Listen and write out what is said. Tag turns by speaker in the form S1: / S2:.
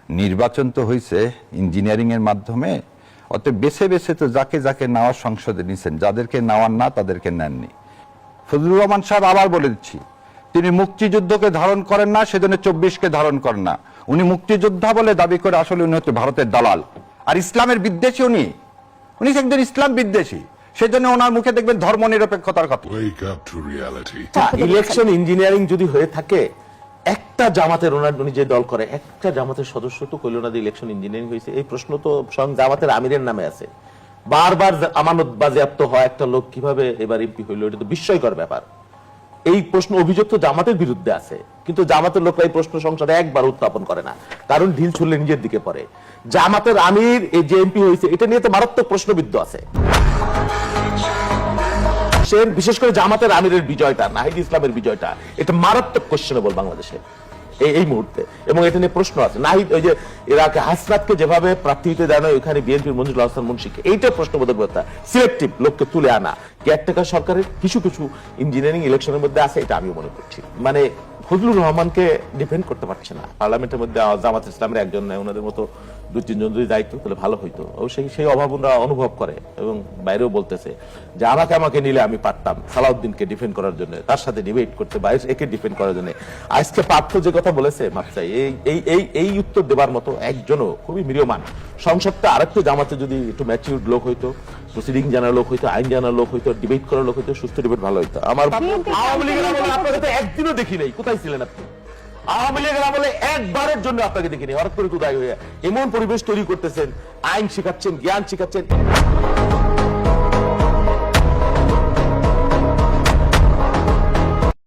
S1: নির্বাচন তো হয়েছে ইঞ্জিনিয়ারিং এর মাধ্যমে, অতএব বেছে বেছে তো যাকে যাকে নেওয়ার সংসদে নিছেন, যাদেরকে নেওয়ার না তাদেরকে নেননি। ফজলুর রহমান সাহেব আবার বলে দিচ্ছি, তিনি মুক্তিযুদ্ধকে ধারণ করেন না, সেজন্য 24কে ধারণ করেন না। উনি মুক্তিযোদ্ধা বলে দাবি করে, আসলে উনি হচ্ছে ভারতের দালাল আর ইসলামের বিদ্বেষী। উনি একজন ইসলাম বিদ্বেষী, সেজন্য ওনার মুখে দেখবেন ধর্ম নিরপেক্ষতার কথা।
S2: ইলেকশন ইঞ্জিনিয়ারিং যদি হয়ে থাকে, একটা জামাতের উনি যে দল করে, একটা জামাতের সদস্য তো কইল না যে ইলেকশন ইঞ্জিনিয়ারিং হয়েছে। এই প্রশ্ন তো স্বয়ং জামাতের আমিরের নামে আছে। বারবার আমানত বাজেয়াপ্ত হয় একটা লোক কিভাবে এবার এমপি হইলো, এটা তো বিস্ময়কর ব্যাপার। এই প্রশ্ন অভিযোগ তো জামাতের বিরুদ্ধে আছে, কিন্তু জামাতের লোকরা এই প্রশ্ন সংসদে একবার উত্থাপন করে না, কারণ ঢিল ছুড়লে নিজের দিকে পড়ে। জামাতের আমির এই যে এমপি হয়েছে, এটা নিয়ে তো মারাত্মক প্রশ্নবিদ্ধ আছে। বিশেষ করে জামাতের আমিরের বিজয়টা, নাহিদ ইসলামের বিজয়টা, এটা মারাত্মক কোশ্চেনেবল বাংলাদেশে এই মুহূর্তে, এবং এটা নিয়ে প্রশ্ন আছে। নাহিদ ওই যে এরাকে হাসনাতকে যেভাবে প্রার্থী হতে দেয় না, ওইখানে বিএনপির মঞ্জুরুল হাসান মুন্সিকে, এইটা প্রশ্নবোধক ব্যাপার। সিলেক্টিভ লোককে তুলে আনা, কেয়ারটেকার সরকারের কিছু কিছু ইঞ্জিনিয়ারিং ইলেকশনের মধ্যে আছে, এটা আমিও মনে করছি। মানে ফজলুর রহমানকে ডিফেন্ড করতে পারছে না পার্লামেন্টের মধ্যে। জামাত ইসলামের একজন নেই, ওনাদের মতো 2-3 জন যদি দায়িত্ব তাহলে ভালো হইতো। সেই অভাব ওনারা অনুভব করে এবং বাইরেও বলতেছে যে আমাকে নিলে আমি পারতাম সালাউদ্দিনকে ডিফেন্ড করার জন্য, তার সাথে ডিবেট করতে, বাইরে একে ডিফেন্ড করার জন্য। আজকে পার্থ যে কথা বলেছে মাপচাই, এই উত্তর দেবার মতো একজনও খুবই মৃীয়মান। সংসদটা আরেকটু জামাতে যদি একটু ম্যাচিউরড লোক হইতো, প্রসিডিং জানার লোক হইতো, আইন জানার লোক হইতো, ডিবেট করার লোক হইতো, সুস্থ ডিবেট ভালো হইতো। আমার আওয়ামী লীগের আমলে আপনাকে তো একদিনও দেখি নাই, কোথায় ছিলেন আপনি? আওয়ামী লীগের আমলে একবারের জন্য আপনাকে দেখিনি। হঠাৎ করে কোথায় হয়ে এমন পরিবেশ তৈরি করতেছেন, আইন শেখাচ্ছেন, জ্ঞান শেখাচ্ছেন।